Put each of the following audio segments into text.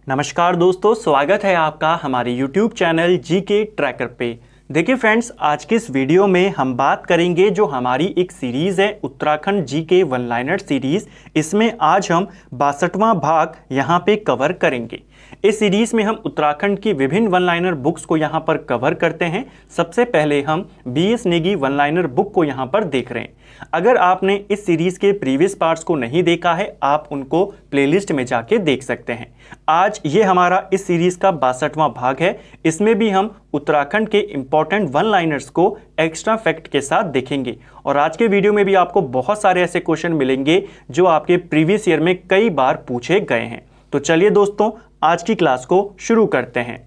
नमस्कार दोस्तों, स्वागत है आपका हमारे YouTube चैनल जीके ट्रैकर पे। देखिए फ्रेंड्स, आज की इस वीडियो में हम बात करेंगे जो हमारी एक सीरीज़ है Uttarakhand GK one liner series. इसमें आज हम 62वां भाग यहाँ पे कवर करेंगे। इस सीरीज़ में हम उत्तराखंड की विभिन्न वन लाइनर बुक्स को यहाँ पर कवर करते हैं। सबसे पहले हम BS Negi one liner book को यहाँ पर देख रहे हैं। अगर आपने इस सीरीज़ के प्रीवियस पार्ट्स को नहीं देखा है, आप उनको प्लेलिस्ट में जाके देख सकते हैं। आज ये हमारा इस सीरीज़ का 62वां भाग है। इसमें भी हम उत्तराखंड के इंपॉर्टेंट वन लाइनर्स को एक्स्ट्रा फैक्ट के साथ देखेंगे। और आज के वीडियो में भी आपको बहुत सारे ऐसे क्वेश्चन मिलेंगे जो आपके प्रीवियस ईयर में कई बार पूछे गए हैं। तो चलिए दोस्तों, आज की क्लास को शुरू करते हैं।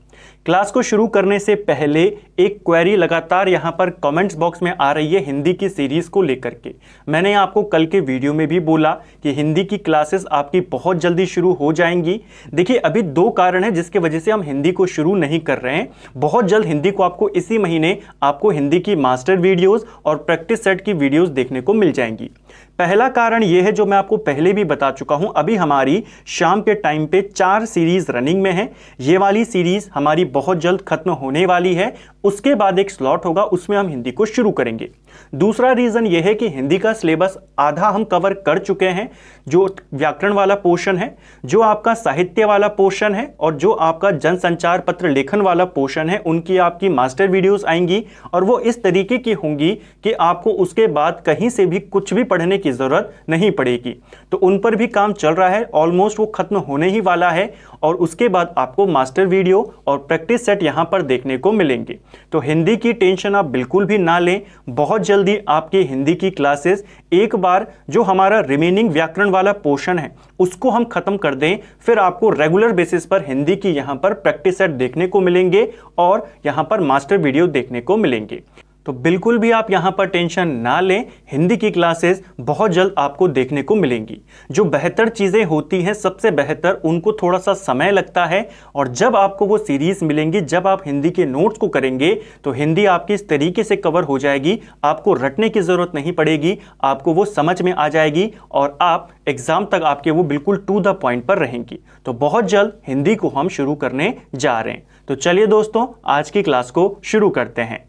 क्लास को शुरू करने से पहले एक क्वेरी लगातार यहाँ पर कमेंट्स बॉक्स में आ रही है हिंदी की सीरीज़ को लेकर के। मैंने आपको कल के वीडियो में भी बोला कि हिंदी की क्लासेस आपकी बहुत जल्दी शुरू हो जाएंगी। देखिए, अभी दो कारण हैं जिसकी वजह से हम हिंदी को शुरू नहीं कर रहे हैं। बहुत जल्द हिंदी को आपको इसी महीने आपको हिंदी की मास्टर वीडियोज़ और प्रैक्टिस सेट की वीडियोज़ देखने को मिल जाएंगी। पहला कारण यह है जो मैं आपको पहले भी बता चुका हूं, अभी हमारी शाम के टाइम पे 4 सीरीज रनिंग में है। ये वाली सीरीज हमारी बहुत जल्द खत्म होने वाली है। उसके बाद एक स्लॉट होगा, उसमें हम हिंदी को शुरू करेंगे। दूसरा रीजन यह है कि हिंदी का सिलेबस आधा हम कवर कर चुके हैं। जो व्याकरण वाला पोर्शन है, जो आपका साहित्य वाला पोर्शन है और जो आपका जनसंचार पत्र लेखन वाला पोर्शन है, उनकी आपकी मास्टर वीडियोस आएंगी और वो इस तरीके की होंगी कि आपको उसके बाद कहीं से भी कुछ भी पढ़ने की जरूरत नहीं पड़ेगी। तो उन पर भी काम चल रहा है, ऑलमोस्ट वो खत्म होने ही वाला है और उसके बाद आपको मास्टर वीडियो और प्रैक्टिस सेट यहां पर देखने को मिलेंगे। तो हिंदी की टेंशन आप बिल्कुल भी ना लें। बहुत जल्दी आपकी हिंदी की क्लासेस, एक बार जो हमारा रिमेनिंग व्याकरण वाला पोर्शन है उसको हम खत्म कर दें, फिर आपको रेगुलर बेसिस पर हिंदी की यहां पर प्रैक्टिस सेट देखने को मिलेंगे और यहां पर मास्टर वीडियो देखने को मिलेंगे। तो बिल्कुल भी आप यहां पर टेंशन ना लें, हिंदी की क्लासेस बहुत जल्द आपको देखने को मिलेंगी। जो बेहतर चीज़ें होती हैं, सबसे बेहतर, उनको थोड़ा सा समय लगता है और जब आपको वो सीरीज़ मिलेंगी, जब आप हिंदी के नोट्स को करेंगे तो हिंदी आपकी इस तरीके से कवर हो जाएगी, आपको रटने की ज़रूरत नहीं पड़ेगी, आपको वो समझ में आ जाएगी और आप एग्ज़ाम तक आपके वो बिल्कुल टू द पॉइंट पर रहेंगी। तो बहुत जल्द हिंदी को हम शुरू करने जा रहे हैं। तो चलिए दोस्तों, आज की क्लास को शुरू करते हैं।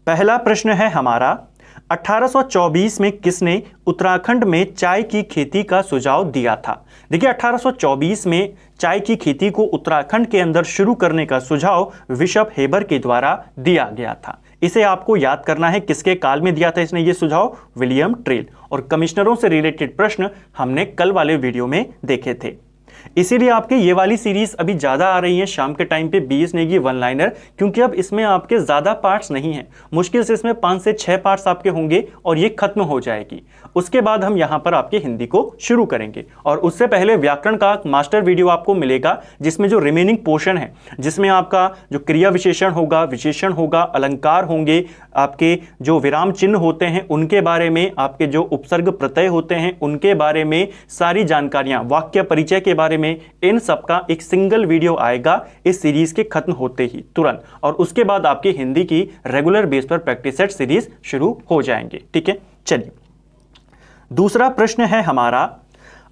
पहला प्रश्न है हमारा, 1824 में किसने उत्तराखंड में चाय की खेती का सुझाव दिया था? देखिए, 1824 में चाय की खेती को उत्तराखंड के अंदर शुरू करने का सुझाव बिशप हेबर के द्वारा दिया गया था। इसे आपको याद करना है, किसके काल में दिया था इसने ये सुझाव? William trail. और कमिश्नरों से रिलेटेड प्रश्न हमने कल वाले वीडियो में देखे थे। इसीलिए आपके ये वाली सीरीज अभी ज़्यादा आ रही है शाम के टाइम पे, BS नेगी वन लाइनर, क्योंकि अब इसमें आपके ज़्यादा पार्ट्स नहीं हैं। मुश्किल से इसमें 5 से 6 पार्ट्स आपके होंगे और ये खत्म हो जाएगी। उसके बाद हम यहाँ पर आपके हिंदी को शुरू करेंगे और उससे पहले व्याकरण का मास्टर वीडियो आपको मिलेगा, जिसमें जो रिमेनिंग पोर्शन है, जिसमें आपका जो क्रिया विशेषण होगा, विशेषण होगा, अलंकार होंगे, आपके जो विराम चिन्ह होते हैं उनके बारे में, आपके जो उपसर्ग प्रत्यय होते हैं उनके बारे में सारी जानकारियाँ, वाक्य परिचय के बारे में, इन सब का एक सिंगल वीडियो आएगा इस सीरीज के खत्म होते ही तुरंत। और उसके बाद आपकी हिंदी की रेगुलर बेस पर प्रैक्टिस सेट सीरीज शुरू हो जाएंगे। ठीक है, चलिए दूसरा प्रश्न है हमारा,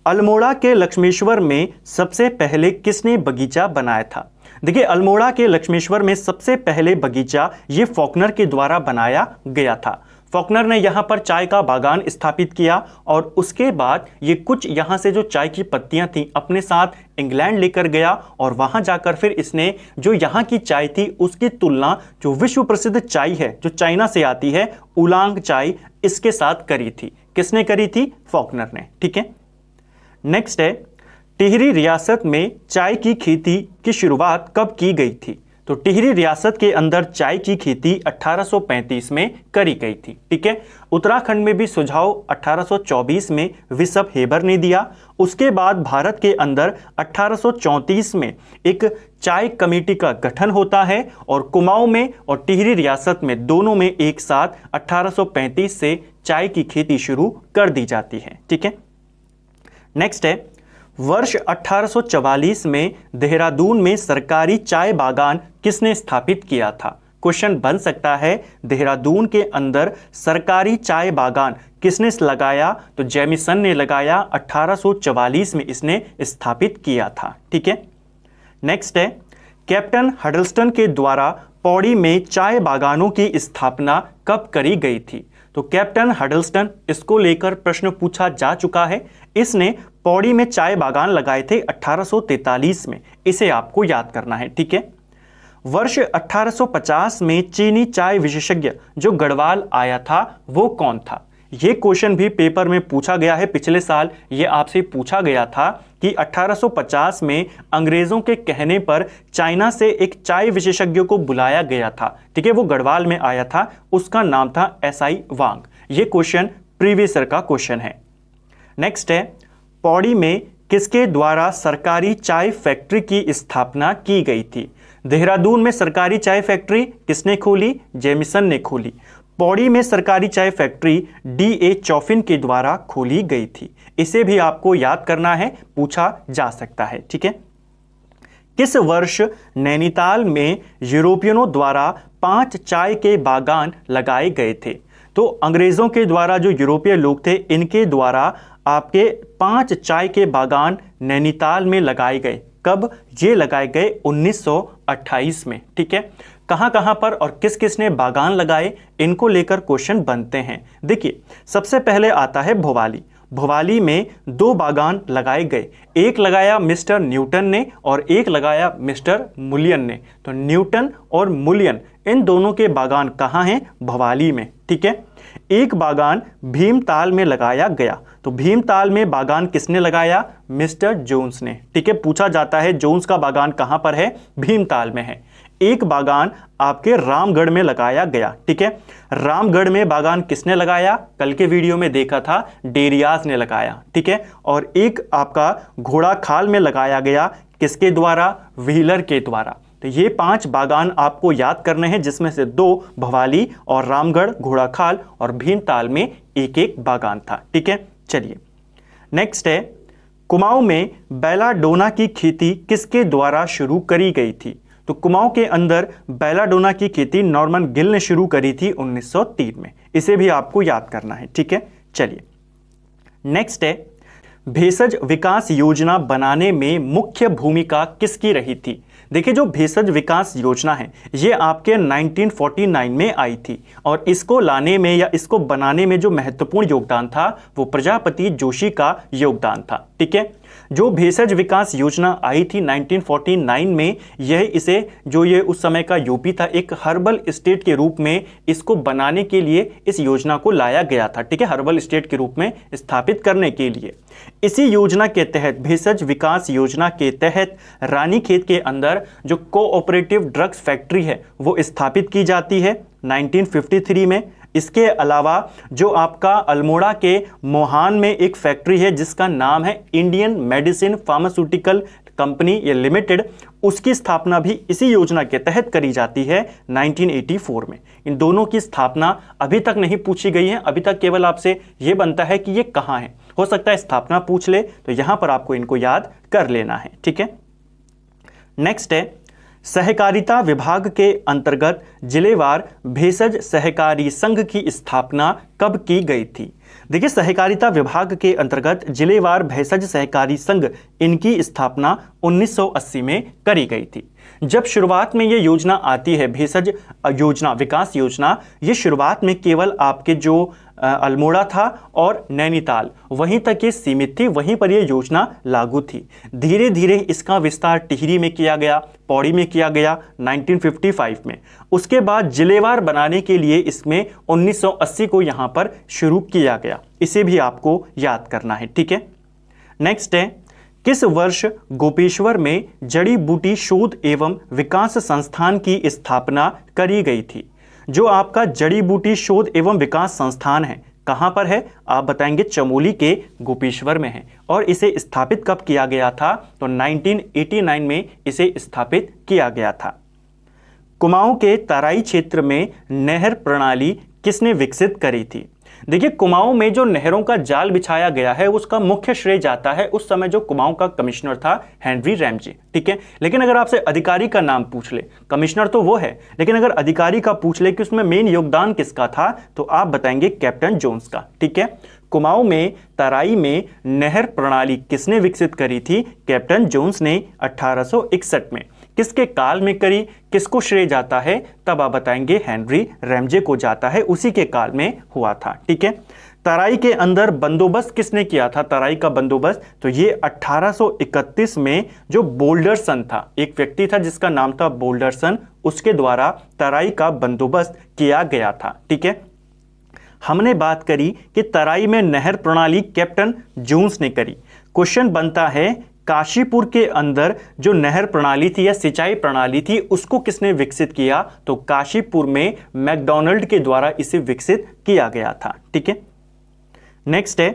अल्मोड़ा के लक्ष्मेश्वर में सबसे पहले किसने बगीचा बनाया था? देखिए, अल्मोड़ा के लक्ष्मेश्वर में सबसे पहले बगीचा ये फॉकनर के द्वारा बनाया गया था। फॉकनर ने यहाँ पर चाय का बागान स्थापित किया और उसके बाद ये कुछ यहाँ से जो चाय की पत्तियाँ थी अपने साथ इंग्लैंड लेकर गया और वहाँ जाकर फिर इसने जो यहाँ की चाय थी उसकी तुलना जो विश्व प्रसिद्ध चाय है जो चाइना से आती है, उलांग चाय, इसके साथ करी थी। किसने करी थी? फॉकनर ने। ठीक है, नेक्स्ट है, टिहरी रियासत में चाय की खेती की शुरुआत कब की गई थी? तो टिहरी रियासत के अंदर चाय की खेती 1835 में करी गई थी। ठीक है, उत्तराखंड में भी सुझाव 1824 में बिशप हेबर ने दिया। उसके बाद भारत के अंदर 1834 में एक चाय कमेटी का गठन होता है और कुमाऊं में और टिहरी रियासत में दोनों में एक साथ 1835 से चाय की खेती शुरू कर दी जाती है। ठीक है, नेक्स्ट है, वर्ष 1844 में देहरादून में सरकारी चाय बागान किसने स्थापित किया था? क्वेश्चन बन सकता है, देहरादून के अंदर सरकारी चाय बागान किसने लगाया? तो जेमिसन ने लगाया, 1844 में इसने स्थापित किया था। ठीक है, नेक्स्ट है, कैप्टन हडल्स्टन के द्वारा पौड़ी में चाय बागानों की स्थापना कब करी गई थी? तो कैप्टन हडल्स्टन, इसको लेकर प्रश्न पूछा जा चुका है। इसने पौड़ी में चाय बागान लगाए थे 1843 में। इसे आपको याद करना है, ठीक है। वर्ष 1850 में चीनी चाय विशेषज्ञ जो गढ़वाल आया था वो कौन था? ये क्वेश्चन भी पेपर में पूछा गया है। पिछले साल ये आपसे पूछा गया था कि 1850 में अंग्रेजों के कहने पर चाइना से एक चाय विशेषज्ञ को बुलाया गया था, ठीक है। वो गढ़वाल में आया था, उसका नाम था एसआई वांग। ये क्वेश्चन प्रीवियस ईयर का क्वेश्चन है। नेक्स्ट है, पौड़ी में किसके द्वारा सरकारी चाय फैक्ट्री की स्थापना की गई थी? देहरादून में सरकारी चाय फैक्ट्री किसने खोली? जेमिसन ने खोली। पौड़ी में सरकारी चाय फैक्ट्री डी.ए. चौफिन के द्वारा खोली गई थी। इसे भी आपको याद करना है, पूछा जा सकता है, ठीक है। किस वर्ष नैनीताल में यूरोपियनों द्वारा 5 चाय के बागान लगाए गए थे? तो अंग्रेजों के द्वारा जो यूरोपीय लोग थे, इनके द्वारा आपके 5 चाय के बागान नैनीताल में लगाए गए। कब? ये लगाए गए 1928 में, ठीक है। कहां कहां पर और किस किस ने बागान लगाए, इनको लेकर क्वेश्चन बनते हैं। देखिए, सबसे पहले आता है भोवाली। भोवाली में 2 बागान लगाए गए। एक लगाया मिस्टर न्यूटन ने और एक लगाया मिस्टर मुलियन ने। तो न्यूटन और मुलियन, इन दोनों के बागान कहाँ हैं? भोवाली में, ठीक है। एक बागान भीमताल में लगाया गया। तो भीमताल में बागान किसने लगाया? मिस्टर जोन्स ने, ठीक है। पूछा जाता है जोन्स का बागान कहां पर है? भीमताल में है। एक बागान आपके रामगढ़ में लगाया गया, ठीक है। रामगढ़ में बागान किसने लगाया? कल के वीडियो में देखा था, डेरियाज ने लगाया, ठीक है। और एक आपका घोड़ा खाल में लगाया गया, किसके द्वारा? व्हीलर के द्वारा। तो ये 5 बागान आपको याद करने हैं, जिसमें से 2 भवाली और रामगढ़, घोड़ा खाल और भीमताल में एक एक बागान था, ठीक है। चलिए, नेक्स्ट है, कुमाऊं में बेलाडोना की खेती किसके द्वारा शुरू करी गई थी? तो कुमाऊं के अंदर बेलाडोना की खेती नॉर्मन गिल ने शुरू करी थी 1903 में। इसे भी आपको याद करना है, ठीक है। चलिए, नेक्स्ट है, भेषज विकास योजना बनाने में मुख्य भूमिका किसकी रही थी? देखिए, जो भेषज विकास योजना है ये आपके 1949 में आई थी और इसको लाने में या इसको बनाने में जो महत्वपूर्ण योगदान था वो प्रजापति जोशी का योगदान था, ठीक है। जो भेषज विकास योजना आई थी 1949 में, यह इसे जो ये उस समय का यूपी था, एक हर्बल स्टेट के रूप में इसको बनाने के लिए इस योजना को लाया गया था, ठीक है। हर्बल स्टेट के रूप में स्थापित करने के लिए इसी योजना के तहत, भेषज विकास योजना के तहत रानीखेत के अंदर जो कोऑपरेटिव ड्रग्स फैक्ट्री है वो स्थापित की जाती है 1953 में। इसके अलावा जो आपका अल्मोड़ा के मोहान में एक फैक्ट्री है जिसका नाम है इंडियन मेडिसिन फार्मास्यूटिकल कंपनी ये लिमिटेड, उसकी स्थापना भी इसी योजना के तहत करी जाती है 1984 में। इन दोनों की स्थापना अभी तक नहीं पूछी गई है, अभी तक केवल आपसे ये बनता है कि ये कहाँ है। हो सकता है स्थापना पूछ ले, तो यहां पर आपको इनको याद कर लेना है, ठीक है। नेक्स्ट है, सहकारिता विभाग के अंतर्गत जिलेवार भेषज सहकारी संघ की स्थापना कब की गई थी? देखिए, सहकारिता विभाग के अंतर्गत जिलेवार भेषज सहकारी संघ, इनकी स्थापना 1980 में करी गई थी। जब शुरुआत में ये योजना आती है, भेषज योजना, विकास योजना, ये शुरुआत में केवल आपके जो अल्मोड़ा था और नैनीताल वहीं तक ये सीमित थी, वहीं पर ये योजना लागू थी। धीरे धीरे इसका विस्तार टिहरी में किया गया, पौड़ी में किया गया 1955 में। उसके बाद जिलेवार बनाने के लिए इसमें 1980 को यहाँ पर शुरू किया गया। इसे भी आपको याद करना है, ठीक है। नेक्स्ट है, किस वर्ष गोपेश्वर में जड़ी बूटी शोध एवं विकास संस्थान की स्थापना करी गई थी? जो आपका जड़ी बूटी शोध एवं विकास संस्थान है कहां पर है? आप बताएंगे चमोली के गोपेश्वर में है। और इसे स्थापित कब किया गया था? तो 1989 में इसे स्थापित किया गया था। कुमाऊं के तराई क्षेत्र में नहर प्रणाली किसने विकसित करी थी? देखिए, कुमाऊं में जो नहरों का जाल बिछाया गया है उसका मुख्य श्रेय जाता है उस समय जो कुमाऊं का कमिश्नर था, हेनरी रैमजे, ठीक है। लेकिन अगर आपसे अधिकारी का नाम पूछ ले, कमिश्नर तो वो है, लेकिन अगर अधिकारी का पूछ ले कि उसमें मेन योगदान किसका था, तो आप बताएंगे कैप्टन जोन्स का, ठीक है। कुमाऊं में तराई में नहर प्रणाली किसने विकसित करी थी? कैप्टन जोन्स ने 1861 में। किसके काल में करी, किसको श्रेय जाता है? तब आप बताएंगे हेनरी रैमजे को जाता है, उसी के काल में हुआ था। ठीक है। तराई के अंदर बंदोबस्त किसने किया था? तराई का बंदोबस्त तो ये 1831 में जो बोल्डरसन था, एक व्यक्ति था जिसका नाम था बोल्डरसन, उसके द्वारा तराई का बंदोबस्त किया गया था। ठीक है। हमने बात करी कि तराई में नहर प्रणाली कैप्टन जोन्स ने करी। क्वेश्चन बनता है काशीपुर के अंदर जो नहर प्रणाली थी या सिंचाई प्रणाली थी उसको किसने विकसित किया? तो काशीपुर में मैकडॉनल्ड के द्वारा इसे विकसित किया गया था। ठीक है। नेक्स्ट है,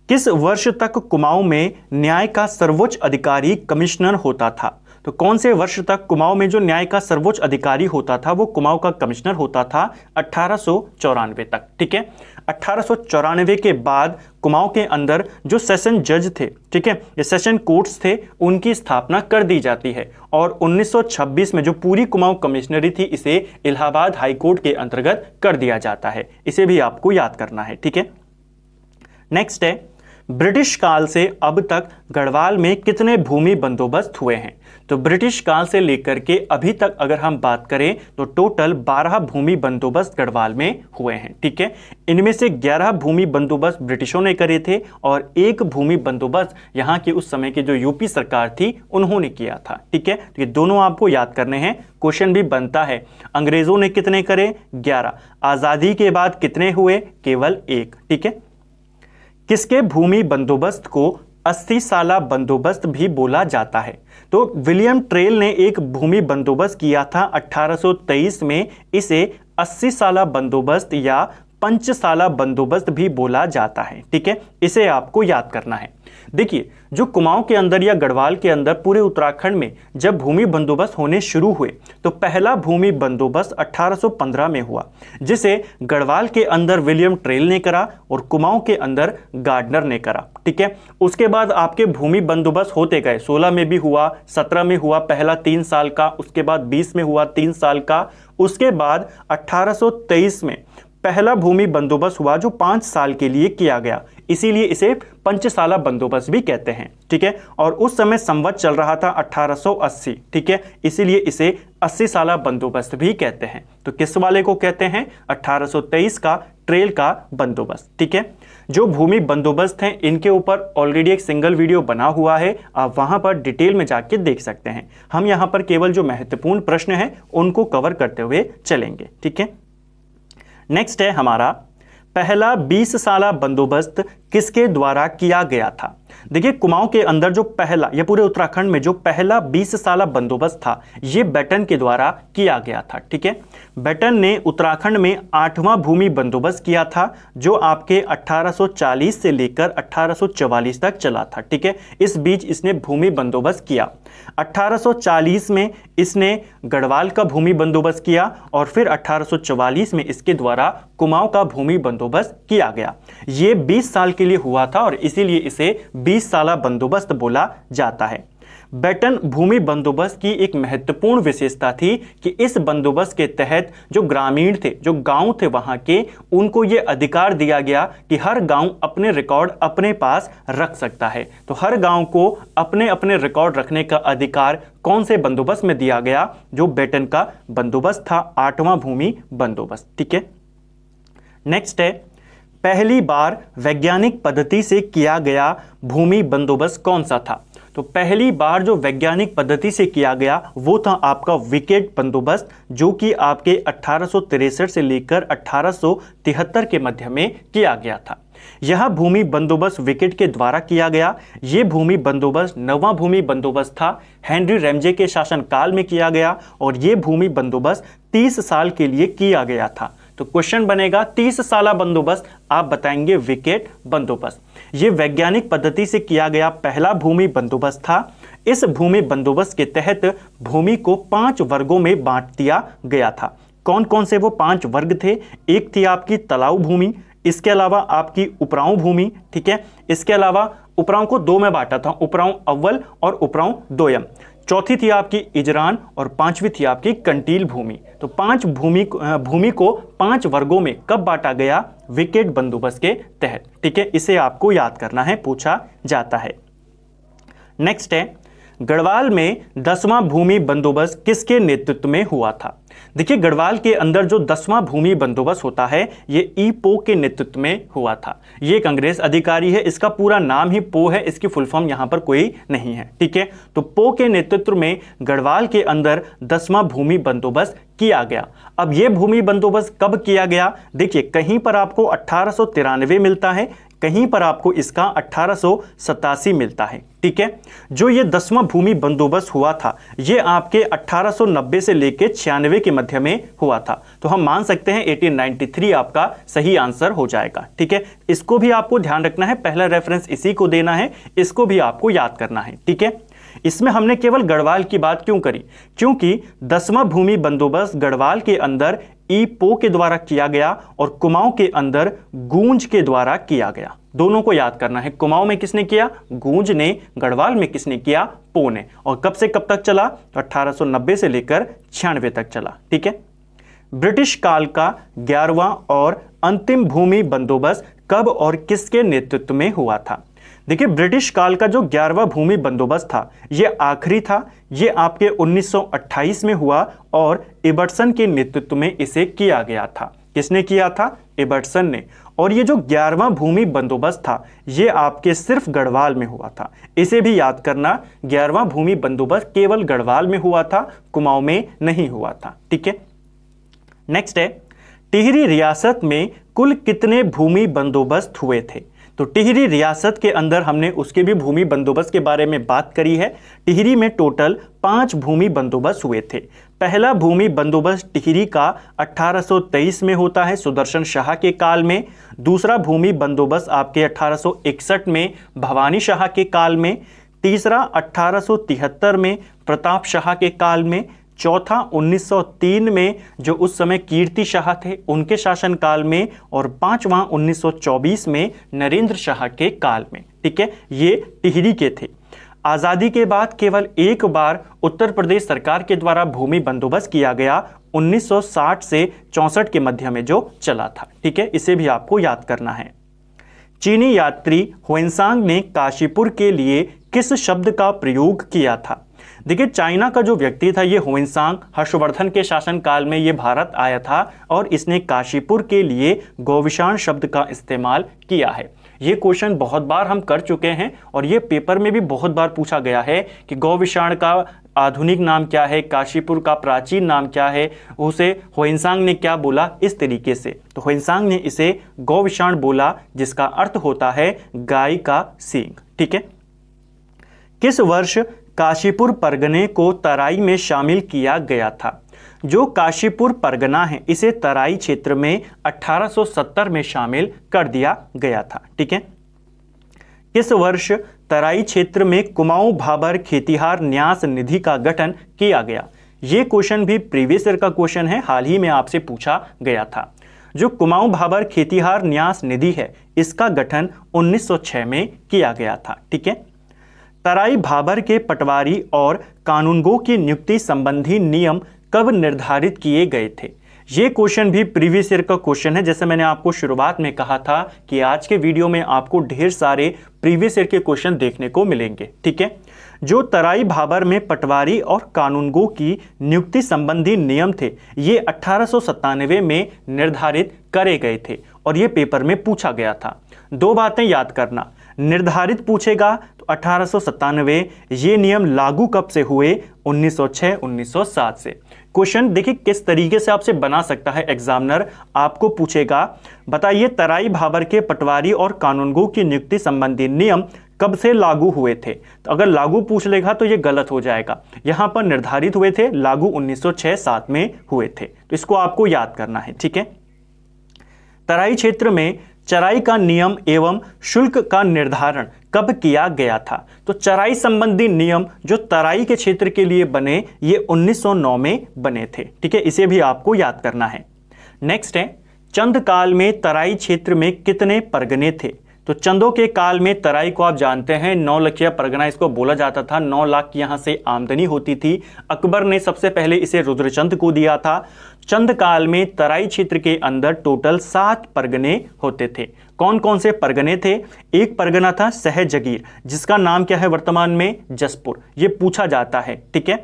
किस वर्ष तक कुमाऊं में न्याय का सर्वोच्च अधिकारी कमिश्नर होता था? तो कौन से वर्ष तक कुमाऊं में जो न्याय का सर्वोच्च अधिकारी होता था वो कुमाऊं का कमिश्नर होता था? 1894 तक। ठीक है। 1894 के बाद कुमाऊं के अंदर जो सेशन जज थे, ठीक है, ये सेशन कोर्ट्स थे, उनकी स्थापना कर दी जाती है और 1926 में जो पूरी कुमाऊं कमिश्नरी थी इसे इलाहाबाद हाई कोर्ट के अंतर्गत कर दिया जाता है। इसे भी आपको याद करना है। ठीक है। नेक्स्ट है, ब्रिटिश काल से अब तक गढ़वाल में कितने भूमि बंदोबस्त हुए हैं? तो ब्रिटिश काल से लेकर के अभी तक अगर हम बात करें तो टोटल 12 भूमि बंदोबस्त गढ़वाल में हुए हैं। ठीक है। इनमें से 11 भूमि बंदोबस्त ब्रिटिशों ने करे थे और एक भूमि बंदोबस्त यहाँ की उस समय की जो यूपी सरकार थी उन्होंने किया था। ठीक है। तो ये दोनों आपको याद करने हैं। क्वेश्चन भी बनता है, अंग्रेजों ने कितने करे? 11। आजादी के बाद कितने हुए? केवल 1। ठीक है। किसके भूमि बंदोबस्त को 80 साला बंदोबस्त भी बोला जाता है? तो विलियम ट्रेल ने एक भूमि बंदोबस्त किया था 1823 में। इसे 80 साला बंदोबस्त या पंचसाला बंदोबस्त भी बोला जाता है। ठीक है। इसे आपको याद करना है। देखिए, जो कुमाऊं के अंदर या गढ़वाल के अंदर पूरे उत्तराखंड में जब भूमि बंदोबस्त होने शुरू हुए तो पहला भूमि बंदोबस्त 1815 में हुआ, जिसे गढ़वाल के अंदर विलियम ट्रेल ने करा और कुमाऊं के अंदर गार्डनर ने करा। ठीक है। उसके बाद आपके भूमि बंदोबस्त होते गए। 16 में भी हुआ, 17 में हुआ, पहला 3 साल का, उसके बाद 20 में हुआ 3 साल का, उसके बाद 1823 में पहला भूमि बंदोबस्त हुआ जो 5 साल के लिए किया गया, इसीलिए इसे पंचसाला बंदोबस्त भी कहते हैं। ठीक है। और उस समय संवत चल रहा था 1880। ठीक है। इसीलिए इसे 80 साला बंदोबस्त भी कहते हैं। तो किस वाले को कहते हैं? 1823 का ट्रेल का बंदोबस्त। ठीक है। जो भूमि बंदोबस्त हैं इनके ऊपर ऑलरेडी एक सिंगल वीडियो बना हुआ है, आप वहां पर डिटेल में जाके देख सकते हैं। हम यहां पर केवल जो महत्वपूर्ण प्रश्न हैं उनको कवर करते हुए चलेंगे। ठीक है। नेक्स्ट है हमारा पहला 20 साला बंदोबस्त किसके द्वारा किया गया था? देखिए, कुमाऊं के अंदर जो पहला या पूरे उत्तराखंड में जो पहला 20 साला बंदोबस्त था ये बेटन के द्वारा किया गया था। ठीक है। बेटन ने उत्तराखंड में 8वां भूमि बंदोबस्त किया था जो आपके 1840 से लेकर 1844 तक चला था। ठीक है। इस बीच इसने भूमि बंदोबस्त किया। 1840 में इसने गढ़वाल का भूमि बंदोबस्त किया और फिर 1844 में इसके द्वारा कुमाऊं का भूमि बंदोबस्त किया गया। ये 20 साल के लिए हुआ था और इसीलिए इसे 20 साला बंदोबस्त बोला जाता है। बेटन भूमि बंदोबस्त की एक महत्वपूर्ण विशेषता थी कि इस बंदोबस्त के तहत जो ग्रामीण थे, जो गांव थे वहां के, उनको ये अधिकार दिया गया कि हर गांव अपने रिकॉर्ड अपने पास रख सकता है। तो हर गांव को अपने अपने रिकॉर्ड रखने का अधिकार कौन से बंदोबस्त में दिया गया? जो बेटन का बंदोबस्त था, 8वां भूमि बंदोबस्त। ठीक है। नेक्स्ट है, पहली बार वैज्ञानिक पद्धति से किया गया भूमि बंदोबस्त कौन सा था? तो पहली बार जो वैज्ञानिक पद्धति से किया गया वो था आपका विकेट बंदोबस्त, जो कि आपके 1863 से लेकर 1873 के मध्य में किया गया था। यह भूमि बंदोबस्त विकेट के द्वारा किया गया। यह भूमि बंदोबस्त 9वां भूमि बंदोबस्त था, हेनरी रैमजे के शासनकाल में किया गया और यह भूमि बंदोबस्त 30 साल के लिए किया गया था। तो क्वेश्चन बनेगा 30 साला बंदोबस्त, आप बताएंगे विकेट बंदोबस्त। यह वैज्ञानिक पद्धति से किया गया पहला भूमि बंदोबस्त था। इस भूमि बंदोबस्त के तहत भूमि को 5 वर्गों में बांट दिया गया था। कौन कौन से वो 5 वर्ग थे? एक थी आपकी तलाऊ भूमि, इसके अलावा आपकी उपराऊ भूमि। ठीक है। इसके अलावा उपराऊ को 2 में बांटा था, उपराऊ अव्वल और उपराऊ दोयम। चौथी थी आपकी इजरान और पांचवी थी आपकी कंटील भूमि। तो पांच भूमि को 5 वर्गों में कब बांटा गया? विकेट बंदोबस्त के तहत। ठीक है, इसे आपको याद करना है, पूछा जाता है। नेक्स्ट है, गढ़वाल में 10वां भूमि बंदोबस्त किसके नेतृत्व में हुआ था? देखिए, गढ़वाल के अंदर जो 10वां भूमि बंदोबस्त होता है ये ई पो के नेतृत्व में हुआ था। ये एक अंग्रेज अधिकारी है, इसका पूरा नाम ही पो है, इसकी फुल फॉर्म यहां पर कोई नहीं है। ठीक है, तो पो के नेतृत्व में गढ़वाल के अंदर 10वां भूमि बंदोबस्त किया गया। अब यह भूमि बंदोबस्त कब किया गया? देखिए, कहीं पर आपको 1893 मिलता है, कहीं पर आपको इसका 1887 मिलता है। ठीक है, जो ये 10वां भूमि बंदोबस्त हुआ था ये आपके 1890 से लेकर 96 के मध्य में हुआ था। तो हम मान सकते हैं 1893 आपका सही आंसर हो जाएगा। ठीक है, इसको भी आपको ध्यान रखना है, पहला रेफरेंस इसी को देना है, इसको भी आपको याद करना है। ठीक है, इसमें हमने केवल गढ़वाल की बात क्यों करी? क्योंकि 10वां भूमि बंदोबस्त गढ़वाल के अंदर ई पो के द्वारा किया गया और कुमाऊं के अंदर गूंज के द्वारा किया गया। दोनों को याद करना है, कुमाऊं में किसने किया? गूंज ने। गढ़वाल में किसने किया? पो ने। और कब से कब तक चला? 1890 से लेकर 96 तक चला। ठीक है, ब्रिटिश काल का 11वां और अंतिम भूमि बंदोबस्त कब और किसके नेतृत्व में हुआ था? देखिए, ब्रिटिश काल का जो 11वां भूमि बंदोबस्त था ये आखिरी था, ये आपके 1928 में हुआ और इबर्टसन के नेतृत्व में इसे किया गया था। किसने किया था? इबर्टसन ने। और ये जो 11वां भूमि बंदोबस्त था ये आपके सिर्फ गढ़वाल में हुआ था, इसे भी याद करना। 11वां भूमि बंदोबस्त केवल गढ़वाल में हुआ था, कुमाऊं में नहीं हुआ था। ठीक है, नेक्स्ट है, टिहरी रियासत में कुल कितने भूमि बंदोबस्त हुए थे? तो टिहरी रियासत के अंदर हमने उसके भी भूमि बंदोबस्त के बारे में बात करी है। टिहरी में टोटल 5 भूमि बंदोबस्त हुए थे। पहला भूमि बंदोबस्त टिहरी का 1823 में होता है, सुदर्शन शाह के काल में। दूसरा भूमि बंदोबस्त आपके 1861 में भवानी शाह के काल में। तीसरा 1873 में प्रताप शाह के काल में। चौथा 1903 में जो उस समय कीर्ति शाह थे उनके शासनकाल में। और पांचवा 1924 में नरेंद्र शाह के काल में। ठीक है, ये टिहरी के थे। आज़ादी के बाद केवल एक बार उत्तर प्रदेश सरकार के द्वारा भूमि बंदोबस्त किया गया, 1960 से 64 के मध्य में जो चला था। ठीक है, इसे भी आपको याद करना है। चीनी यात्री हुएनसांग ने काशीपुर के लिए किस शब्द का प्रयोग किया था? देखिए, चाइना का जो व्यक्ति था ये हुएनसांग, हर्षवर्धन के शासनकाल में ये भारत आया था और इसने काशीपुर के लिए गोविशान शब्द का इस्तेमाल किया है। ये क्वेश्चन बहुत बार हम कर चुके हैं और ये पेपर में भी बहुत बार पूछा गया है कि गोविशान का आधुनिक नाम क्या है, काशीपुर का प्राचीन नाम क्या है, उसे हुएनसांग ने क्या बोला, इस तरीके से। तो हुएनसांग ने इसे गोविशान बोला, जिसका अर्थ होता है गाय का सींग। ठीक है, किस वर्ष काशीपुर परगने को तराई में शामिल किया गया था? जो काशीपुर परगना है इसे तराई क्षेत्र में 1870 में शामिल कर दिया गया था। ठीक है, किस वर्ष तराई क्षेत्र में कुमाऊं भाबर खेतिहार न्यास निधि का गठन किया गया? यह क्वेश्चन भी प्रीवियस ईयर का क्वेश्चन है, हाल ही में आपसे पूछा गया था। जो कुमाऊं भाबर खेतिहार न्यास निधि है इसका गठन 1906 में किया गया था। ठीक है, तराई भाबर के पटवारी और कानूनगो की नियुक्ति संबंधी नियम कब निर्धारित किए गए थे? ये क्वेश्चन भी प्रीवियस ईयर का क्वेश्चन है। जैसे मैंने आपको शुरुआत में कहा था कि आज के वीडियो में आपको ढेर सारे प्रीवियस ईयर के क्वेश्चन देखने को मिलेंगे। ठीक है, जो तराई भाबर में पटवारी और कानूनगो की नियुक्ति संबंधी नियम थे ये 1897 में निर्धारित करे गए थे और ये पेपर में पूछा गया था। दो बातें याद करना, निर्धारित पूछेगा तो 1897, ये नियम लागू कब से हुए? 1906 1907 से। क्वेश्चन देखिए किस तरीके से आपसे बना सकता है एग्जामिनर, आपको पूछेगा बताइए तराई भाबर के पटवारी और कानूनगो की नियुक्ति संबंधी नियम कब से लागू हुए थे? तो अगर लागू पूछ लेगा तो ये गलत हो जाएगा। यहां पर निर्धारित हुए थे, लागू 1906-07 में हुए थे, तो इसको आपको याद करना है। ठीक है, तराई क्षेत्र में चराई का नियम एवं शुल्क का निर्धारण कब किया गया था? तो चराई संबंधी नियम जो तराई के क्षेत्र के लिए बने ये 1909 में बने थे। ठीक है, इसे भी आपको याद करना है। नेक्स्ट है, चंद काल में तराई क्षेत्र में कितने परगने थे? तो चंदों के काल में तराई को आप जानते हैं 9 लखिया परगना इसको बोला जाता था। 9 लाख की यहां से आमदनी होती थी। अकबर ने सबसे पहले इसे रुद्रचंद को दिया था। चंद काल में तराई क्षेत्र के अंदर टोटल 7 परगने होते थे। कौन कौन से परगने थे? एक परगना था सहजगीर, जिसका नाम क्या है वर्तमान में? जसपुर। ये पूछा जाता है, ठीक है।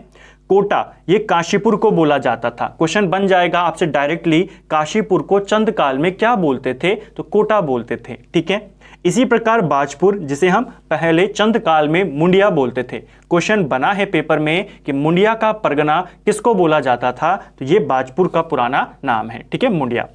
कोटा, ये काशीपुर को बोला जाता था। क्वेश्चन बन जाएगा आपसे डायरेक्टली, काशीपुर को चंद काल में क्या बोलते थे? तो कोटा बोलते थे, ठीक है। इसी प्रकार बाजपुर, जिसे हम पहले चंद काल में मुंडिया बोलते थे। क्वेश्चन बना है पेपर में कि मुंडिया का परगना किसको बोला जाता था? तो ये बाजपुर का पुराना नाम है, ठीक है, मुंडिया।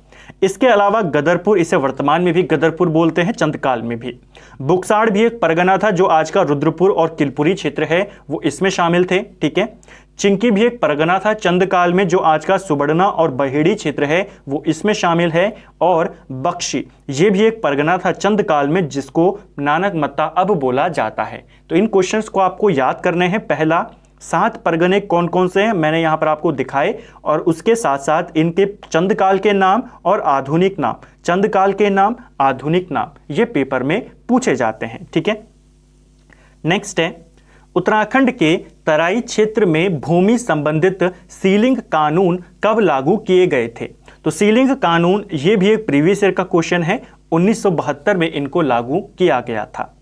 इसके अलावा गदरपुर, इसे वर्तमान में भी गदरपुर बोलते हैं, चंद काल में भी। बुकसाड़ भी एक परगना था, जो आज का रुद्रपुर और किलपुरी क्षेत्र है वो इसमें शामिल थे, ठीक है। चिंकी भी एक परगना था चंद काल में, जो आज का सुबड़ना और बहेड़ी क्षेत्र है वो इसमें शामिल है। और बख्शी, ये भी एक परगना था चंद काल में, जिसको नानक मत्ता अब बोला जाता है। तो इन क्वेश्चंस को आपको याद करने हैं। पहला, 7 परगने कौन कौन से हैं मैंने यहां पर आपको दिखाए, और उसके साथ साथ इनके चंद काल के नाम और आधुनिक नाम, चंद काल के नाम, आधुनिक नाम, ये पेपर में पूछे जाते हैं, ठीक है। नेक्स्ट है, उत्तराखंड के तराई क्षेत्र में भूमि संबंधित सीलिंग कानून कब लागू किए गए थे? तो सीलिंग कानून, ये भी एक प्रीवियस ईयर का क्वेश्चन है। 1972 में इनको लागू किया गया था।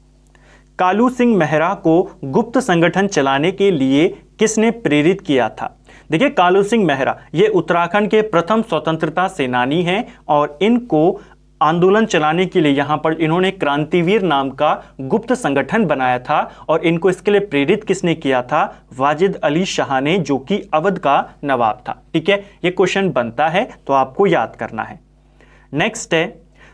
कालू सिंह मेहरा को गुप्त संगठन चलाने के लिए किसने प्रेरित किया था? देखिए, कालू सिंह मेहरा ये उत्तराखंड के प्रथम स्वतंत्रता सेनानी हैं, और इनको आंदोलन चलाने के लिए यहाँ पर इन्होंने क्रांतिवीर नाम का गुप्त संगठन बनाया था। और इनको इसके लिए प्रेरित किसने किया था? वाजिद अली शाह ने, जो कि अवध का नवाब था, ठीक है। ये क्वेश्चन बनता है तो आपको याद करना है। नेक्स्ट है,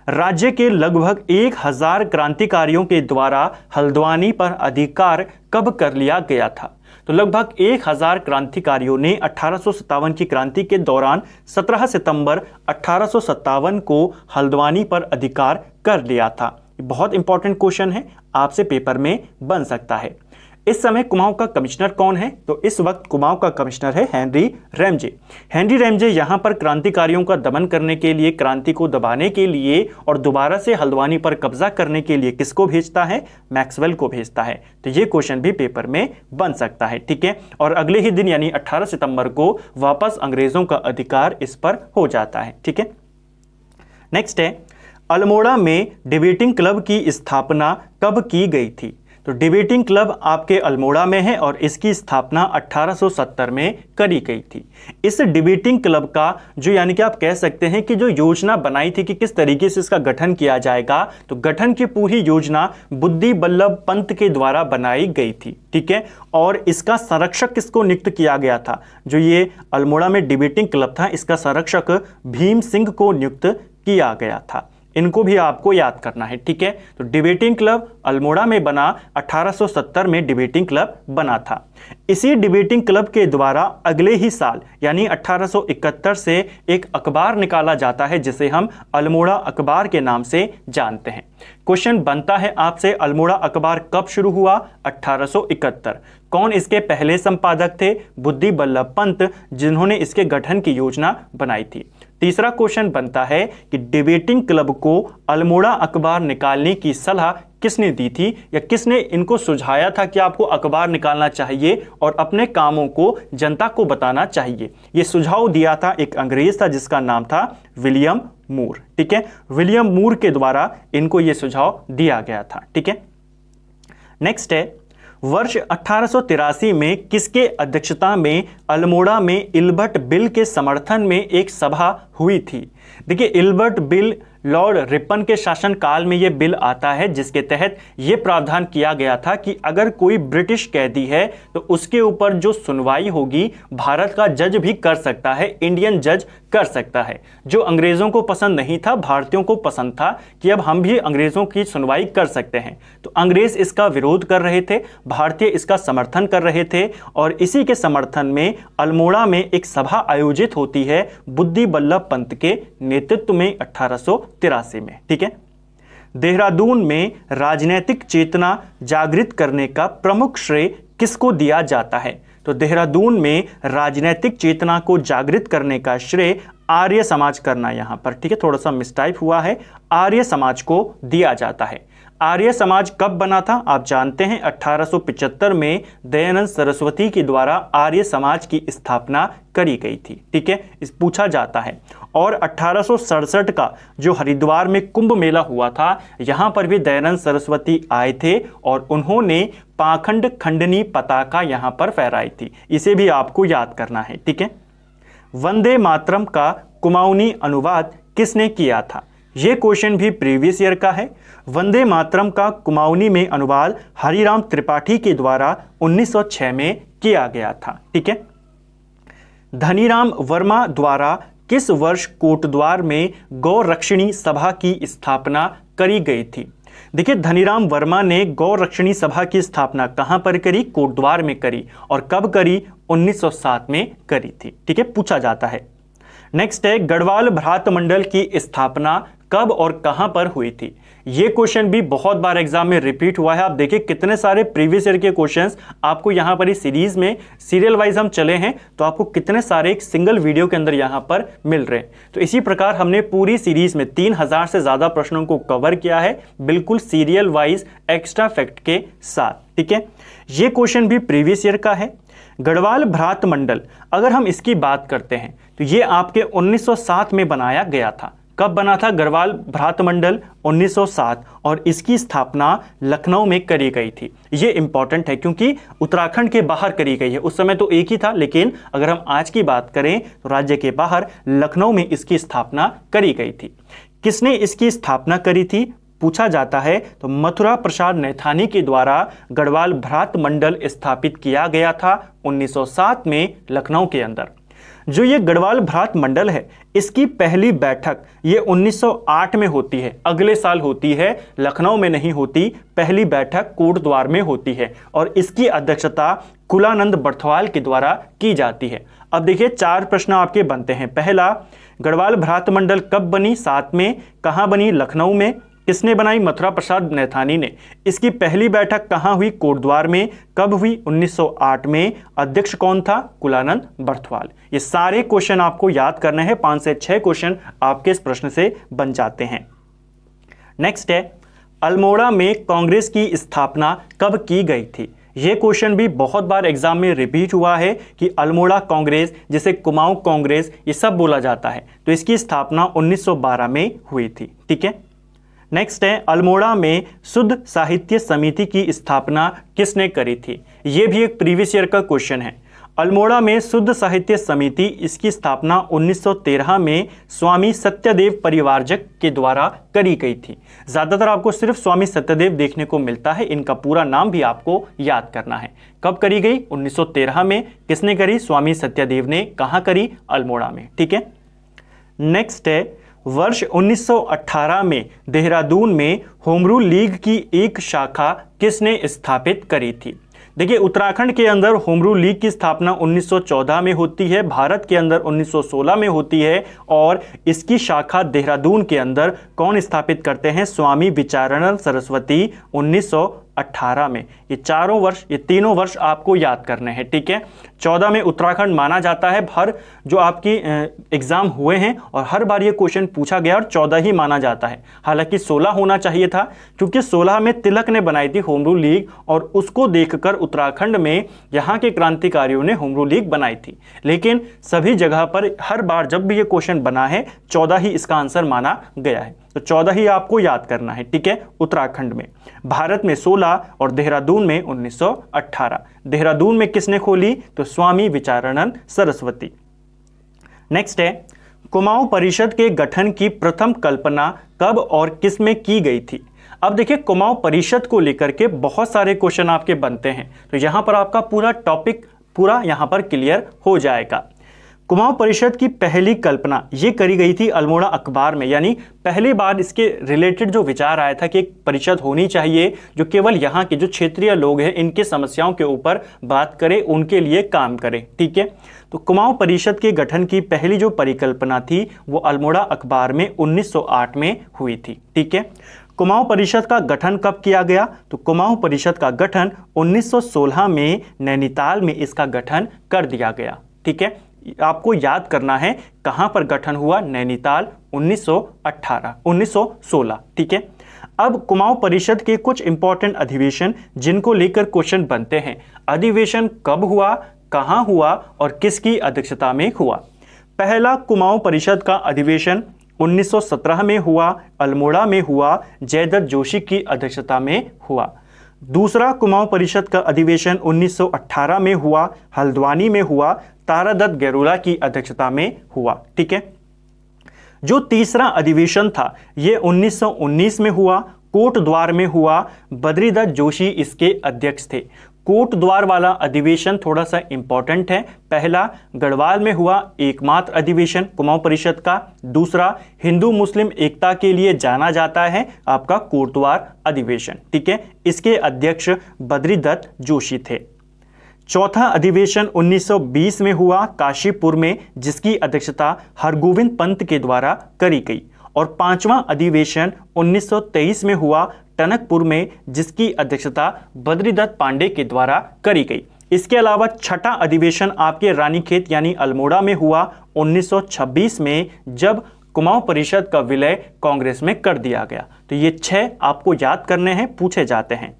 राज्य के लगभग 1000 क्रांतिकारियों के द्वारा हल्द्वानी पर अधिकार कब कर लिया गया था? तो लगभग 1000 क्रांतिकारियों ने 1857 की क्रांति के दौरान 17 सितंबर 1857 को हल्द्वानी पर अधिकार कर लिया था। बहुत इंपॉर्टेंट क्वेश्चन है, आपसे पेपर में बन सकता है। इस समय कुमाऊं का कमिश्नर कौन है? तो इस वक्त कुमाऊं का कमिश्नर है हेनरी रैमजे। हेनरी रैमजे यहां पर क्रांतिकारियों का दमन करने के लिए, क्रांति को दबाने के लिए और दोबारा से हल्द्वानी पर कब्जा करने के लिए किसको भेजता है? मैक्सवेल को भेजता है। तो ये क्वेश्चन भी पेपर में बन सकता है, ठीक है। और अगले ही दिन यानी 18 सितंबर को वापस अंग्रेजों का अधिकार इस पर हो जाता है, ठीक है। नेक्स्ट है, अल्मोड़ा में डिबेटिंग क्लब की स्थापना कब की गई थी? तो डिबेटिंग क्लब आपके अल्मोड़ा में है और इसकी स्थापना 1870 में करी गई थी। इस डिबेटिंग क्लब का जो यानी कि आप कह सकते हैं कि जो योजना बनाई थी कि किस तरीके से इसका गठन किया जाएगा, तो गठन की पूरी योजना बुद्धि बल्लभ पंत के द्वारा बनाई गई थी, ठीक है। और इसका संरक्षक किसको नियुक्त किया गया था? जो ये अल्मोड़ा में डिबेटिंग क्लब था, इसका संरक्षक भीम सिंह को नियुक्त किया गया था। इनको भी आपको याद करना है, ठीक है। तो डिबेटिंग क्लब अल्मोड़ा में बना, 1870 में डिबेटिंग क्लब बना था। इसी डिबेटिंग क्लब के द्वारा अगले ही साल यानी 1871 से एक अखबार निकाला जाता है, जिसे हम अल्मोड़ा अखबार के नाम से जानते हैं। क्वेश्चन बनता है आपसे, अल्मोड़ा अखबार कब शुरू हुआ? 1871। कौन इसके पहले संपादक थे? बुद्धि बल्लभ पंत, जिन्होंने इसके गठन की योजना बनाई थी। तीसरा क्वेश्चन बनता है कि डिबेटिंग क्लब को अल्मोड़ा अखबार निकालने की सलाह किसने दी थी, या किसने इनको सुझाया था कि आपको अखबार निकालना चाहिए और अपने कामों को जनता को बताना चाहिए? यह सुझाव दिया था एक अंग्रेज था, जिसका नाम था विलियम मूर, ठीक है। विलियम मूर के द्वारा इनको यह सुझाव दिया गया था, ठीक है। नेक्स्ट है, वर्ष 1883 में किसके अध्यक्षता में अल्मोड़ा में इल्बर्ट बिल के समर्थन में एक सभा हुई थी? देखिए, इल्बर्ट बिल लॉर्ड रिपन के शासनकाल में यह बिल आता है, जिसके तहत यह प्रावधान किया गया था कि अगर कोई ब्रिटिश कैदी है तो उसके ऊपर जो सुनवाई होगी भारत का जज भी कर सकता है, इंडियन जज कर सकता है। जो अंग्रेजों को पसंद नहीं था, भारतीयों को पसंद था कि अब हम भी अंग्रेजों की सुनवाई कर सकते हैं। तो अंग्रेज इसका विरोध कर रहे थे, भारतीय इसका समर्थन कर रहे थे, और इसी के समर्थन में अल्मोड़ा में एक सभा आयोजित होती है बुद्धि बल्लभ पंत के नेतृत्व में 1883 में, ठीक है। देहरादून में राजनीतिक चेतना जागृत करने का प्रमुख श्रेय किसको दिया जाता है? तो देहरादून में राजनीतिक चेतना को जागृत करने का श्रेय आर्य समाज करना, यहां पर ठीक है, थोड़ा सा मिसटाइप हुआ है, आर्य समाज को दिया जाता है। आर्य समाज कब बना था? आप जानते हैं 1875 में दयानंद सरस्वती के द्वारा आर्य समाज की स्थापना करी गई थी। ठीक है, इस पूछा जाता है। और 1867 का जो हरिद्वार में कुंभ मेला हुआ था, यहां पर भी दयानंद सरस्वती आए थे और उन्होंने पाखंड खंडनी पताका यहां पर फहराई थी। इसे भी आपको याद करना है। ठीक है, वंदे मातरम का कुमाऊनी अनुवाद किसने किया था? यह क्वेश्चन भी प्रीवियस ईयर का है। वंदे मातरम का कुमाऊनी में अनुवाद हरिराम त्रिपाठी के द्वारा 1906 में किया गया था। ठीक है, धनीराम वर्मा द्वारा किस वर्ष कोटद्वार में गौरक्षणी सभा की स्थापना करी गई थी? देखिए, धनीराम वर्मा ने गौरक्षणी सभा की स्थापना कहां पर करी? कोटद्वार में करी। और कब करी? 1907 में करी थी। ठीक है, पूछा जाता है। नेक्स्ट है, गढ़वाल भ्रात मंडल की स्थापना कब और कहां पर हुई थी? यह क्वेश्चन भी बहुत बार एग्जाम में रिपीट हुआ है। आप देखिए कितने सारे प्रीवियस ईयर के क्वेश्चंस आपको यहां पर इस सीरीज में सीरियल वाइज हम चले हैं, तो आपको कितने सारे एक सिंगल वीडियो के अंदर यहां पर मिल रहे हैं। तो इसी प्रकार हमने पूरी सीरीज में 3000 से ज्यादा प्रश्नों को कवर किया है, बिल्कुल सीरियल वाइज एक्स्ट्रा फैक्ट के साथ। ठीक है, यह क्वेश्चन भी प्रीवियस ईयर का है। गढ़वाल भ्रात मंडल, अगर हम इसकी बात करते हैं तो यह आपके 1907 में बनाया गया था। कब बना था गढ़वाल भ्रात मंडल? 1907। और इसकी स्थापना लखनऊ में करी गई थी। ये इंपॉर्टेंट है क्योंकि उत्तराखंड के बाहर करी गई है। उस समय तो एक ही था, लेकिन अगर हम आज की बात करें तो राज्य के बाहर लखनऊ में इसकी स्थापना करी गई थी। किसने इसकी स्थापना करी थी पूछा जाता है तो मथुरा प्रसाद नैथानी के द्वारा गढ़वाल भ्रात मंडल स्थापित किया गया था 1907 में लखनऊ के अंदर। जो ये गढ़वाल भ्रात मंडल है, इसकी पहली बैठक ये 1908 में होती है, अगले साल होती है, लखनऊ में नहीं होती। पहली बैठक कोटद्वार में होती है और इसकी अध्यक्षता कुलानंद बर्थवाल के द्वारा की जाती है। अब देखिए 4 प्रश्न आपके बनते हैं। पहला, गढ़वाल भ्रात मंडल कब बनी? 7 में। कहां बनी? लखनऊ में। किसने बनाई? मथुरा प्रसाद नैथानी ने। इसकी पहली बैठक कहां हुई? कोटद्वार में। कब हुई? 1908 में। अध्यक्ष कौन था? कुलानंद बर्थवाल। ये सारे क्वेश्चन आपको याद करने हैं। 5 से 6 क्वेश्चन आपके इस प्रश्न से बन जाते हैं। नेक्स्ट है, अल्मोड़ा में कांग्रेस की स्थापना कब की गई थी? यह क्वेश्चन भी बहुत बार एग्जाम में रिपीट हुआ है कि अल्मोड़ा कांग्रेस, जिसे कुमाऊं कांग्रेस, ये सब बोला जाता है। तो इसकी स्थापना 1912 में हुई थी। ठीक है, नेक्स्ट है, अल्मोड़ा में शुद्ध साहित्य समिति की स्थापना किसने करी थी? यह भी एक प्रीवियस ईयर का क्वेश्चन है। अल्मोड़ा में शुद्ध साहित्य समिति, इसकी स्थापना 1913 में स्वामी सत्यदेव परिवारजक के द्वारा करी गई थी। ज्यादातर आपको सिर्फ स्वामी सत्यदेव देखने को मिलता है, इनका पूरा नाम भी आपको याद करना है। कब करी गई? 1913 में। किसने करी? स्वामी सत्यदेव ने। कहां करी? अल्मोड़ा में। ठीक है, नेक्स्ट है, वर्ष 1918 में देहरादून में होम रूल लीग की एक शाखा किसने स्थापित करी थी? देखिए, उत्तराखंड के अंदर होम रूल लीग की स्थापना 1914 में होती है, भारत के अंदर 1916 में होती है और इसकी शाखा देहरादून के अंदर कौन स्थापित करते हैं? स्वामी विचारानंद सरस्वती 1918 में। ये चारों वर्ष, ये तीनों वर्ष आपको याद करने हैं। ठीक है, 14 में उत्तराखंड माना जाता है। हर जो आपकी एग्जाम हुए हैं और हर बार ये क्वेश्चन पूछा गया और 14 ही माना जाता है। हालांकि 16 होना चाहिए था क्योंकि 16 में तिलक ने बनाई थी होम रूल लीग और उसको देखकर उत्तराखंड में यहाँ के क्रांतिकारियों ने होम रूल लीग बनाई थी। लेकिन सभी जगह पर हर बार जब भी ये क्वेश्चन बना है 14 ही इसका आंसर माना गया है। तो 14 ही आपको याद करना है। ठीक है, उत्तराखंड में। भारत में 16 और देहरादून में 1918। देहरादून में किसने खोली? तो स्वामी विचारानंद सरस्वती। नेक्स्ट है, कुमाऊं परिषद के गठन की प्रथम कल्पना कब और किस में की गई थी? अब देखिए, कुमाऊं परिषद को लेकर के बहुत सारे क्वेश्चन आपके बनते हैं, तो यहां पर आपका पूरा टॉपिक पूरा यहां पर क्लियर हो जाएगा। कुमाऊं परिषद की पहली कल्पना ये करी गई थी अल्मोड़ा अखबार में, यानी पहली बार इसके रिलेटेड जो विचार आया था कि एक परिषद होनी चाहिए जो केवल यहाँ के जो क्षेत्रीय लोग हैं इनके समस्याओं के ऊपर बात करे, उनके लिए काम करे। ठीक है, तो कुमाऊं परिषद के गठन की पहली जो परिकल्पना थी वो अल्मोड़ा अखबार में 1908 में हुई थी। ठीक है, कुमाऊं परिषद का गठन कब किया गया? तो कुमाऊं परिषद का गठन 1916 में नैनीताल में इसका गठन कर दिया गया। ठीक है, आपको याद करना है कहां पर गठन हुआ? नैनीताल 1916। ठीक है, अब कुमाऊं परिषद के कुछ इंपॉर्टेंट अधिवेशन जिनको लेकर क्वेश्चन बनते हैं। अधिवेशन कब हुआ, कहां हुआ और किसकी अध्यक्षता में हुआ। पहला कुमाऊं परिषद का अधिवेशन 1917 में हुआ, अल्मोड़ा में हुआ, जयदत्त जोशी की अध्यक्षता में हुआ। दूसरा कुमाऊं परिषद का अधिवेशन 1918 में हुआ, हल्द्वानी में हुआ, तारादत्त गैरोला की अध्यक्षता में हुआ। ठीक है। जो तीसरा अधिवेशन था ये 1919 में हुआ, कोट द्वार में हुआ, बद्रीदत्त जोशी इसके अध्यक्ष थे। कोट द्वार वाला अधिवेशन थोड़ा सा इंपॉर्टेंट है। पहला गढ़वाल में हुआ एकमात्र अधिवेशन कुमाऊं परिषद का। दूसरा हिंदू मुस्लिम एकता के लिए जाना जाता है आपका कोट द्वार अधिवेशन। ठीक है, इसके अध्यक्ष बद्रीदत्त जोशी थे। चौथा अधिवेशन 1920 में हुआ काशीपुर में, जिसकी अध्यक्षता हरगोविंद पंत के द्वारा करी गई। और पांचवा अधिवेशन 1923 में हुआ टनकपुर में, जिसकी अध्यक्षता बद्रीदत्त पांडे के द्वारा करी गई। इसके अलावा छठा अधिवेशन आपके रानीखेत यानी अल्मोड़ा में हुआ 1926 में, जब कुमाऊं परिषद का विलय कांग्रेस में कर दिया गया। तो ये 6 आपको याद करने हैं, पूछे जाते हैं।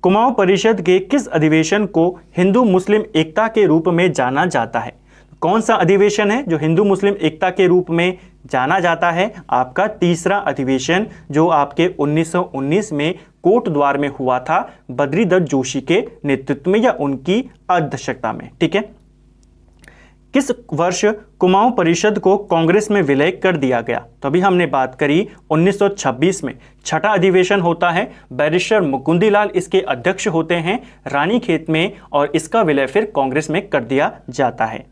कुमाऊं परिषद के किस अधिवेशन को हिंदू मुस्लिम एकता के रूप में जाना जाता है? कौन सा अधिवेशन है जो हिंदू मुस्लिम एकता के रूप में जाना जाता है? आपका तीसरा अधिवेशन जो आपके 1919 में कोट द्वार में हुआ था, बद्रीदत्त जोशी के नेतृत्व में या उनकी अध्यक्षता में। ठीक है। किस वर्ष कुमाऊं परिषद को कांग्रेस में विलय कर दिया गया? तो अभी हमने बात करी 1926 में छठा अधिवेशन होता है, बैरिस्टर मुकुंदीलाल इसके अध्यक्ष होते हैं रानीखेत में, और इसका विलय फिर कांग्रेस में कर दिया जाता है।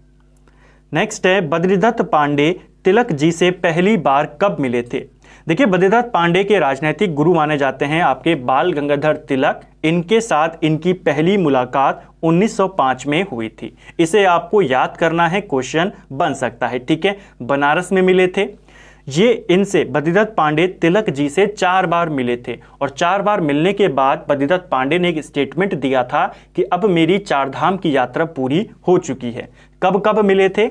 नेक्स्ट है बद्रीदत्त पांडे तिलक जी से पहली बार कब मिले थे? देखिए, बद्रीदत्त पांडे के राजनीतिक गुरु माने जाते हैं आपके बाल गंगाधर तिलक। इनके साथ इनकी पहली मुलाकात 1905 में हुई थी। इसे आपको याद करना है, क्वेश्चन बन सकता है। ठीक है, बनारस में मिले थे ये। इनसे बद्रीदत्त पांडे तिलक जी से 4 बार मिले थे, और 4 बार मिलने के बाद बद्रीदत्त पांडे ने एक स्टेटमेंट दिया था कि अब मेरी 4 धाम की यात्रा पूरी हो चुकी है। कब कब मिले थे?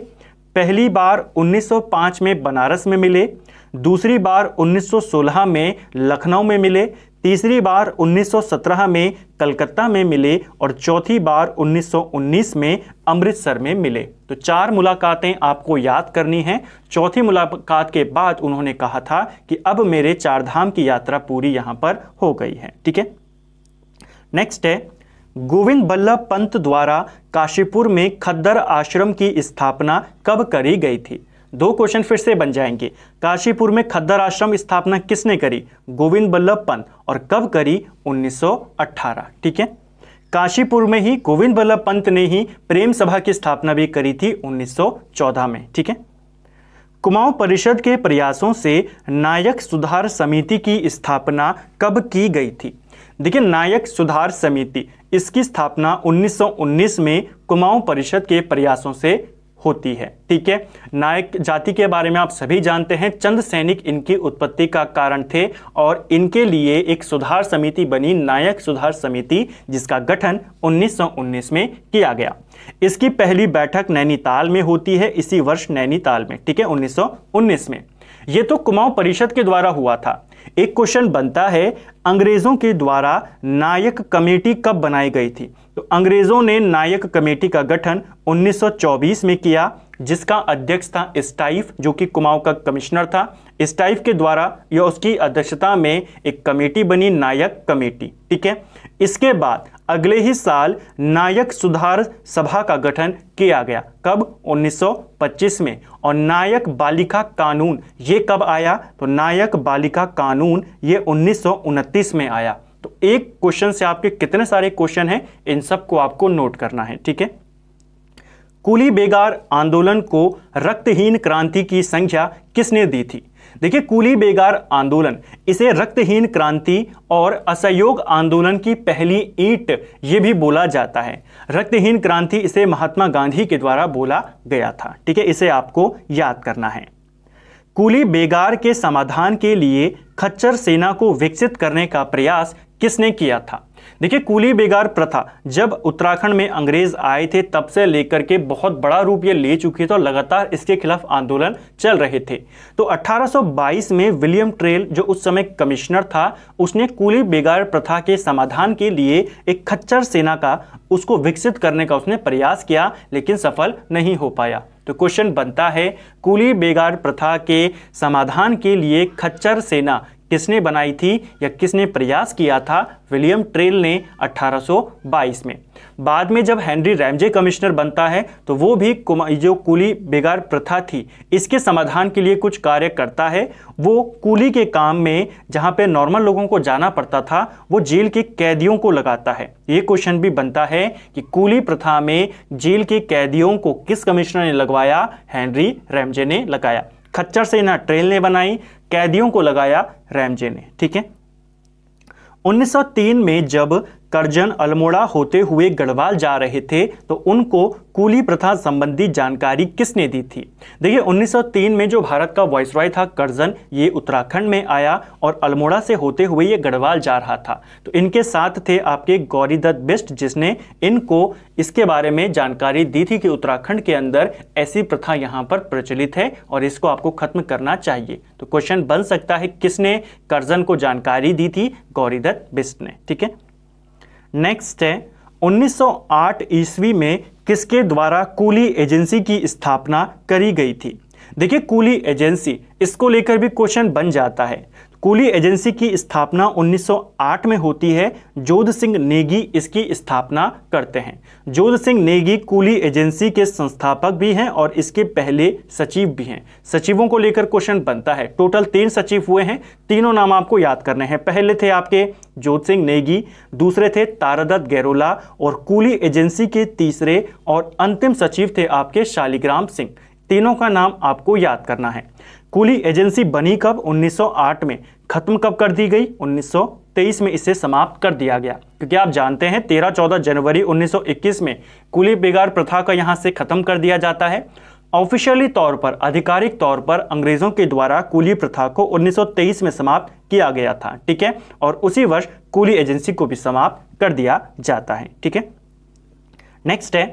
पहली बार 1905 में बनारस में मिले, दूसरी बार 1916 में लखनऊ में मिले, तीसरी बार 1917 में कलकत्ता में मिले, और चौथी बार 1919 में अमृतसर में मिले। तो 4 मुलाकातें आपको याद करनी हैं। चौथी मुलाकात के बाद उन्होंने कहा था कि अब मेरे 4 धाम की यात्रा पूरी यहां पर हो गई है। ठीक है। नेक्स्ट है गोविंद बल्लभ पंत द्वारा काशीपुर में खद्दर आश्रम की स्थापना कब करी गई थी? 2 क्वेश्चन फिर से बन जाएंगे। काशीपुर में खद्दर आश्रम स्थापना किसने करी? गोविंद बल्लभ पंत। और कब करी? 1918। ठीक है। काशीपुर में ही गोविंद बल्लभ पंत ने ही प्रेम सभा की स्थापना भी करी थी 1914 में। ठीक है। कुमाऊं परिषद के प्रयासों से नायक सुधार समिति की स्थापना कब की गई थी? देखिए, नायक सुधार समिति इसकी स्थापना 1919 में कुमाऊं परिषद के प्रयासों से होती है। ठीक है। नायक जाति के बारे में आप सभी जानते हैं, चंद सैनिक इनकी उत्पत्ति का कारण थे, और इनके लिए एक सुधार समिति बनी, नायक सुधार समिति, जिसका गठन 1919 में किया गया। इसकी पहली बैठक नैनीताल में होती है, इसी वर्ष नैनीताल में। ठीक है, 1919 में। यह तो कुमाऊं परिषद के द्वारा हुआ था। एक क्वेश्चन बनता है, अंग्रेजों के द्वारा नायक कमेटी कब बनाई गई थी? तो अंग्रेजों ने नायक कमेटी का गठन 1924 में किया, जिसका अध्यक्ष था स्टाइफ, जो कि कुमाऊं का कमिश्नर था। स्टाइफ के द्वारा या उसकी अध्यक्षता में एक कमेटी बनी, नायक कमेटी। ठीक है। इसके बाद अगले ही साल नायक सुधार सभा का गठन किया गया। कब? 1925 में। और नायक बालिका कानून ये कब आया? तो नायक बालिका कानून ये 1929 में आया। तो एक क्वेश्चन से आपके कितने सारे क्वेश्चन हैं, इन सबको आपको नोट करना है। ठीक है। कूली बेगार आंदोलन को रक्तहीन क्रांति की संख्या किसने दी थी? देखिए, कूली बेगार आंदोलन, इसे रक्तहीन क्रांति और असहयोग आंदोलन की पहली ईंट ये भी बोला जाता है। रक्तहीन क्रांति इसे महात्मा गांधी के द्वारा बोला गया था। ठीक है, इसे आपको याद करना है। कूली बेगार के समाधान के लिए खच्चर सेना को विकसित करने का प्रयास किसने किया था? देखिए, कूली बेगार प्रथा जब उत्तराखंड में अंग्रेज आए थे तब से लेकर के बहुत बड़ा रूप ये ले चुकी थी और लगातार इसके खिलाफ आंदोलन चल रहे थे। तो 1822 में विलियम ट्रेल जो उस समय कमिश्नर था, उसने कूली बेगार प्रथा के समाधान के लिए एक खच्चर सेना का उसको विकसित करने का उसने प्रयास किया, लेकिन सफल नहीं हो पाया। तो क्वेश्चन बनता है, कूली बेगार प्रथा के समाधान के लिए खच्चर सेना किसने बनाई थी या किसने प्रयास किया था? विलियम ट्रेल ने 1822 में। बाद में जब हेनरी रैमजे कमिश्नर बनता है तो वो भी जो कूली बेगार प्रथा थी इसके समाधान के लिए कुछ कार्य करता है। वो कूली के काम में जहां पे नॉर्मल लोगों को जाना पड़ता था, वो जेल के कैदियों को लगाता है। ये क्वेश्चन भी बनता है कि कूली प्रथा में जेल के कैदियों को किस कमिश्नर ने लगवाया? हेनरी रैमजे ने लगाया। खच्चर सेना ट्रेल ने बनाई, कैदियों को लगाया रैमजे ने। ठीक है। 1903 में जब करजन अल्मोड़ा होते हुए गढ़वाल जा रहे थे तो उनको कूली प्रथा संबंधी जानकारी किसने दी थी? देखिए, 1903 में जो भारत का वाइसरॉय था करजन, ये उत्तराखंड में आया और अल्मोड़ा से होते हुए ये गढ़वाल जा रहा था। तो इनके साथ थे आपके गौरीदत्त बिष्ट, जिसने इनको इसके बारे में जानकारी दी थी कि उत्तराखंड के अंदर ऐसी प्रथा यहाँ पर प्रचलित है और इसको आपको खत्म करना चाहिए। तो क्वेश्चन बन सकता है, किसने करजन को जानकारी दी थी? गौरीदत्त बिष्ट ने। ठीक है। नेक्स्ट है, 1908 ईस्वी में किसके द्वारा कूली एजेंसी की स्थापना करी गई थी? देखिए, कूली एजेंसी, इसको लेकर भी क्वेश्चन बन जाता है। कूली एजेंसी की स्थापना 1908 में होती है। जोध सिंह नेगी इसकी स्थापना करते हैं। जोध सिंह नेगी कूली एजेंसी के संस्थापक भी हैं और इसके पहले सचिव भी हैं। सचिवों को लेकर क्वेश्चन बनता है। टोटल 3 सचिव हुए हैं, तीनों नाम आपको याद करने हैं। पहले थे आपके जोध सिंह नेगी, दूसरे थे तारादत्त गैरोला और कूली एजेंसी के तीसरे और अंतिम सचिव थे आपके शालिग्राम सिंह। तीनों का नाम आपको याद करना है। कूली एजेंसी बनी कब? 1908 में। खत्म कब कर दी गई? 1923 में इसे समाप्त कर दिया गया, क्योंकि आप जानते हैं 13-14 जनवरी 1921 में कूली बेगार प्रथा का यहां से खत्म कर दिया जाता है। ऑफिशियली तौर पर, आधिकारिक तौर पर अंग्रेजों के द्वारा कूली प्रथा को 1923 में समाप्त किया गया था। ठीक है। और उसी वर्ष कूली एजेंसी को भी समाप्त कर दिया जाता है। ठीक है। नेक्स्ट है,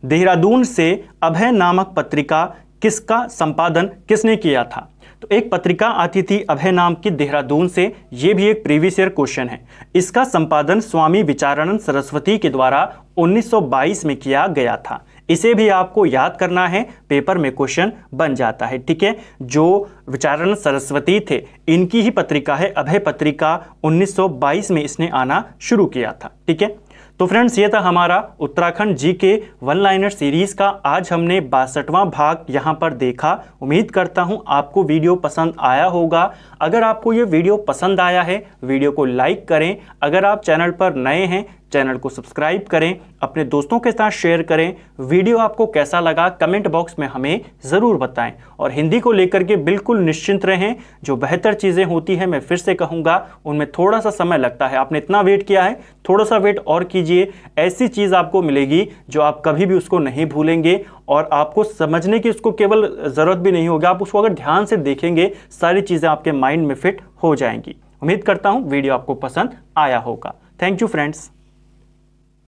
देहरादून से अभय नामक पत्रिका किसका संपादन किसने किया था? तो एक पत्रिका आती थी अभय नाम की देहरादून से, ये भी एक प्रीवियस ईयर क्वेश्चन है। इसका संपादन स्वामी विचारानंद सरस्वती के द्वारा 1922 में किया गया था। इसे भी आपको याद करना है, पेपर में क्वेश्चन बन जाता है। ठीक है। जो विचारानंद सरस्वती थे, इनकी ही पत्रिका है अभय पत्रिका। 1922 में इसने आना शुरू किया था। ठीक है। तो फ्रेंड्स, ये था हमारा Uttarakhand GK one liner series का। आज हमने 62वां भाग यहाँ पर देखा। उम्मीद करता हूँ आपको वीडियो पसंद आया होगा। अगर आपको ये वीडियो पसंद आया है, वीडियो को लाइक करें। अगर आप चैनल पर नए हैं, चैनल को सब्सक्राइब करें, अपने दोस्तों के साथ शेयर करें। वीडियो आपको कैसा लगा कमेंट बॉक्स में हमें ज़रूर बताएं। और हिंदी को लेकर के बिल्कुल निश्चिंत रहें। जो बेहतर चीज़ें होती हैं, मैं फिर से कहूँगा, उनमें थोड़ा सा समय लगता है। आपने इतना वेट किया है, थोड़ा सा वेट और कीजिए। ऐसी चीज़ आपको मिलेगी जो आप कभी भी उसको नहीं भूलेंगे और आपको समझने की उसको केवल ज़रूरत भी नहीं होगी। आप उसको अगर ध्यान से देखेंगे, सारी चीज़ें आपके माइंड में फिट हो जाएंगी। उम्मीद करता हूँ वीडियो आपको पसंद आया होगा। Thank you friends.